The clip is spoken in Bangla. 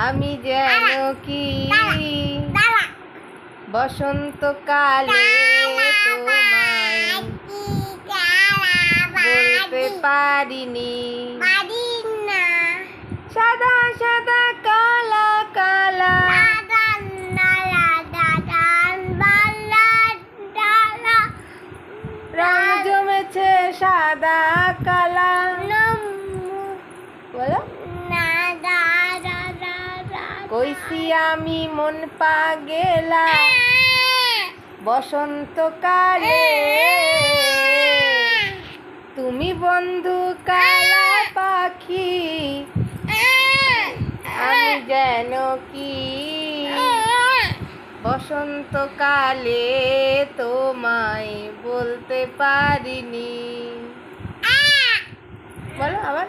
আমি যেন কি বসন্তকালে তোমায় বলতে পারিনি। সাদা সাদা কালা কালা রং জমেছে সাদা কালা। বলো কইছি আমি মন পাগেলা বসন্তকালে তুমি বন্ধু কালা পাখি আমি যেন কি বসন্তকালে তোমায় বলতে পারিনি। বলো আবার।